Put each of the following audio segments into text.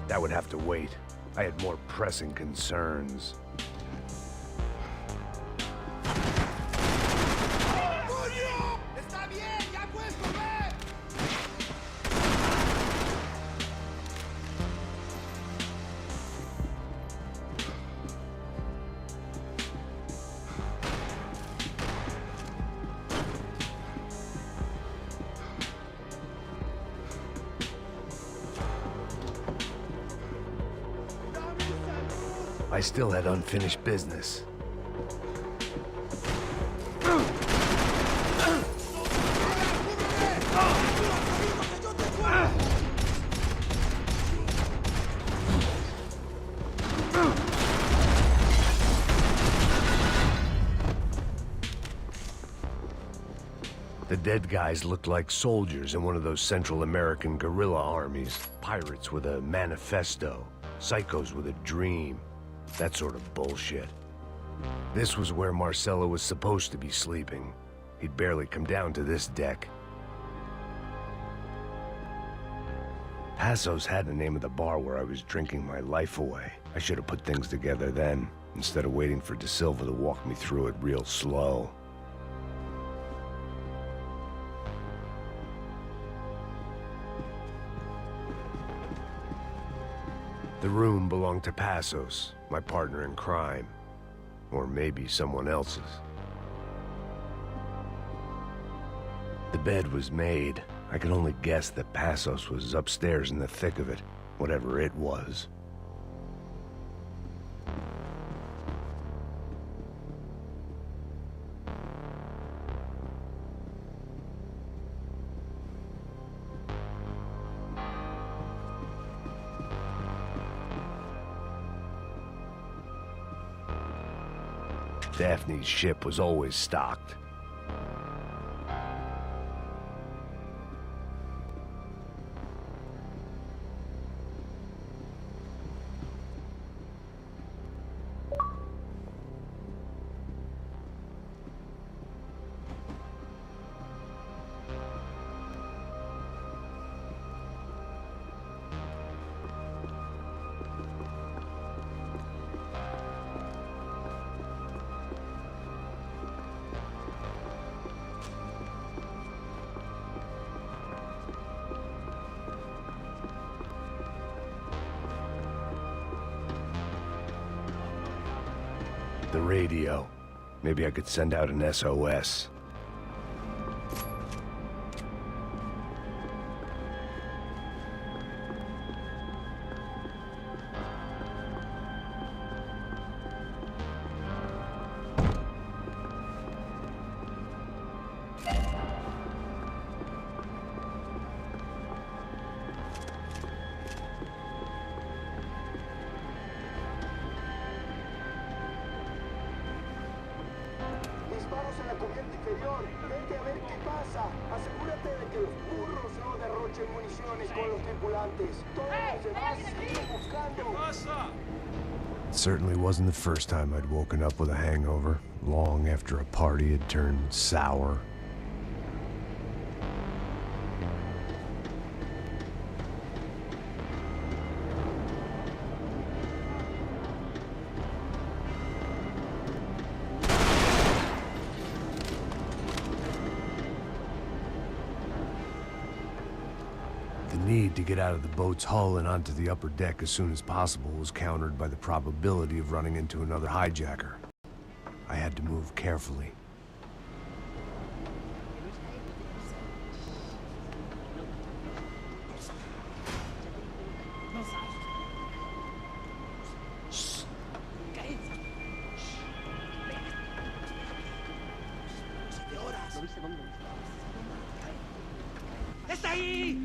That would have to wait. I had more pressing concerns. I still had unfinished business. The dead guys looked like soldiers in one of those Central American guerrilla armies. Pirates with a manifesto, psychos with a dream. That sort of bullshit. This was where Marcelo was supposed to be sleeping. He'd barely come down to this deck. Passos had the name of the bar where I was drinking my life away. I should have put things together then, instead of waiting for De Silva to walk me through it real slow. The room belonged to Passos, my partner in crime. Or maybe someone else's. The bed was made. I could only guess that Passos was upstairs in the thick of it, whatever it was. Daphne's ship was always stocked. The radio. Maybe I could send out an SOS. Disparos en la cubierta inferior. Vete a ver qué pasa. Asegúrate de que los burros no derrochen municiones con los tripulantes. Todos los demás siguen buscando. It certainly wasn't the first time I'd woken up with a hangover, long after a party had turned sour. The need to get out of the boat's hull and onto the upper deck as soon as possible was countered by the probability of running into another hijacker. I had to move carefully. ¡Está ahí!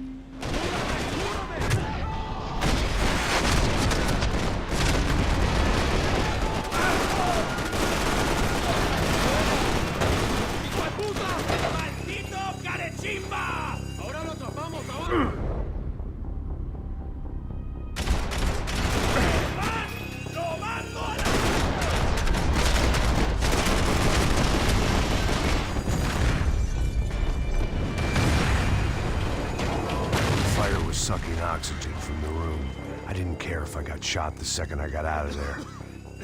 Sucking oxygen from the room. I didn't care if I got shot the second I got out of there.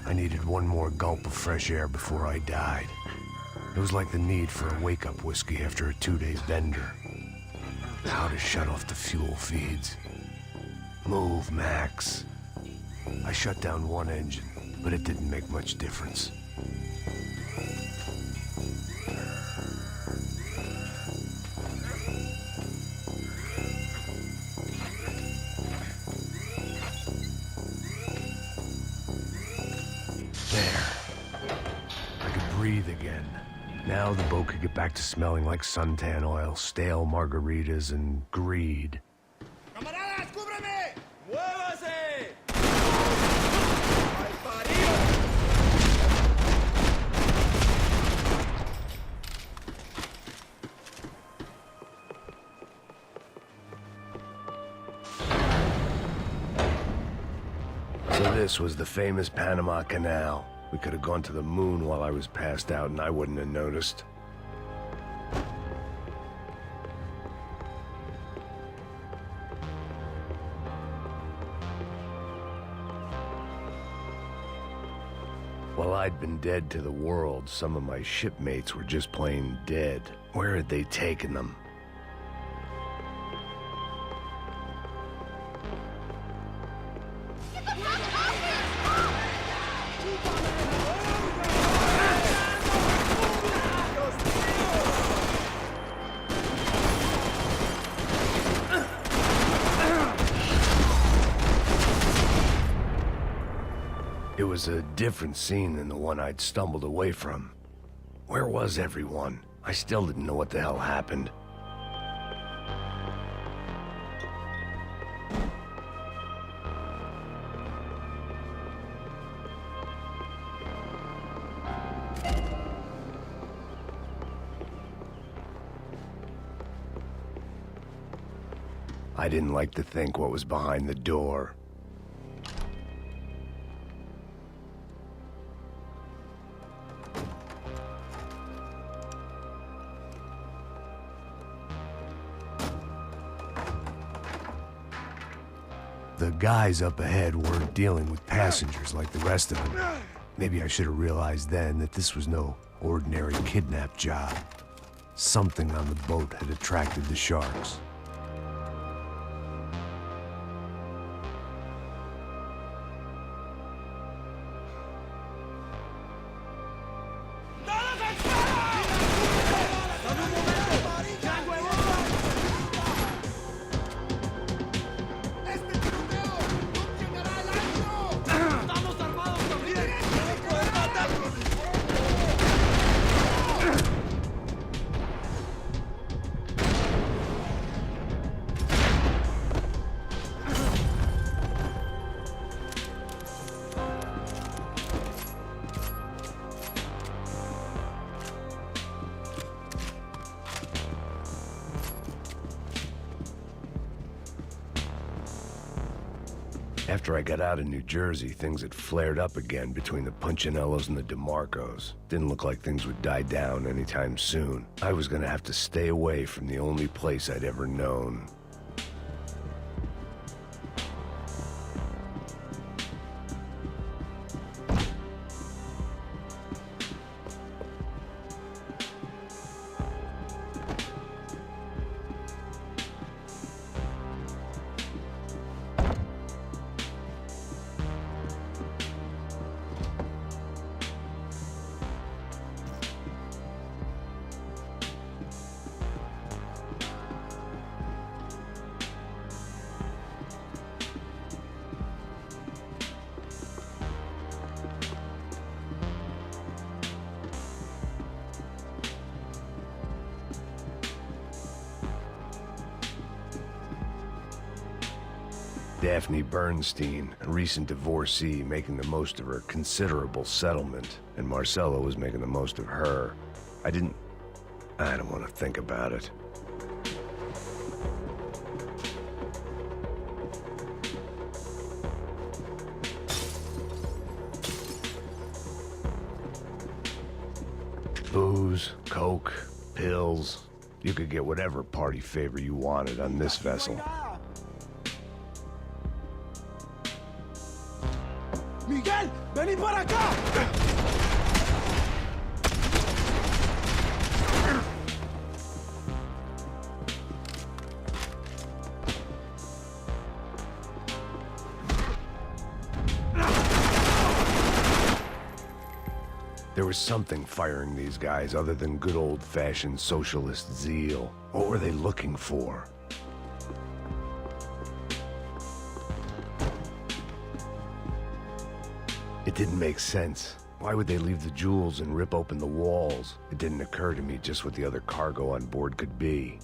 I needed one more gulp of fresh air before I died. It was like the need for a wake-up whiskey after a 2-day bender. How to shut off the fuel feeds. Move, Max. I shut down one engine, but it didn't make much difference. Breathe again. Now the boat could get back to smelling like suntan oil, stale margaritas, and greed. ¡Camaradas, cúbreme! ¡Muévase! ¡Ay, parido! So this was the famous Panama Canal. We could have gone to the moon while I was passed out and I wouldn't have noticed. While I'd been dead to the world, some of my shipmates were just plain dead. Where had they taken them? It was a different scene than the one I'd stumbled away from. Where was everyone? I still didn't know what the hell happened. I didn't like to think what was behind the door. The guys up ahead weren't dealing with passengers like the rest of them. Maybe I should have realized then that this was no ordinary kidnap job. Something on the boat had attracted the sharks. After I got out of New Jersey, things had flared up again between the Punchinellos and the DeMarcos. Didn't look like things would die down anytime soon. I was gonna have to stay away from the only place I'd ever known. Daphne Bernstein, a recent divorcee, making the most of her considerable settlement, and Marcella was making the most of her. I don't want to think about it. Booze, coke, pills. You could get whatever party favor you wanted on this vessel. ¡Miguel! ¡Vení para acá! There was something firing these guys other than good old-fashioned socialist zeal. What were they looking for? It didn't make sense. Why would they leave the jewels and rip open the walls? It didn't occur to me just what the other cargo on board could be.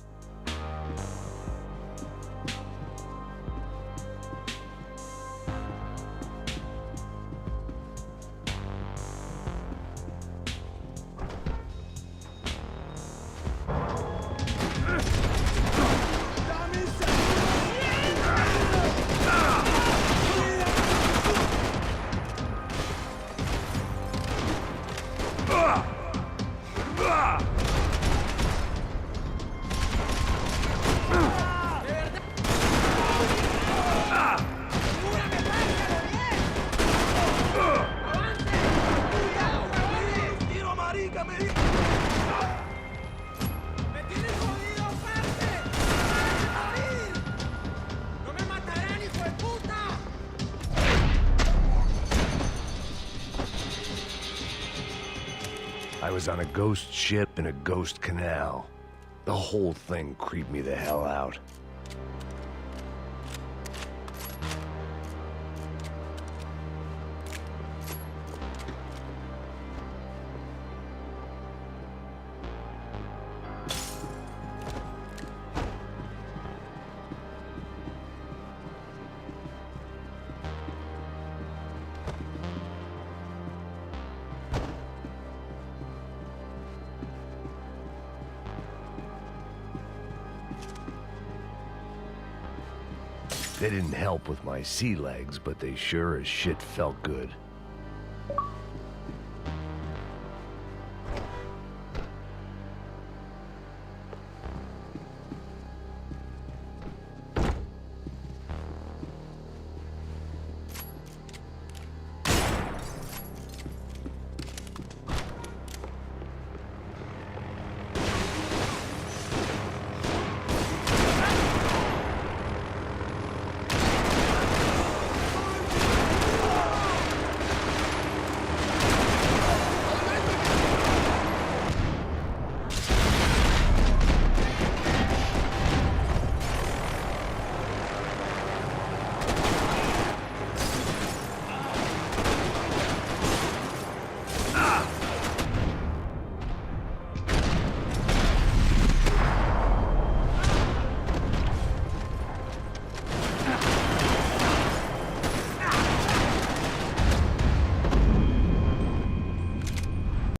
I was on a ghost ship in a ghost canal. The whole thing creeped me the hell out. They didn't help with my sea legs, but they sure as shit felt good.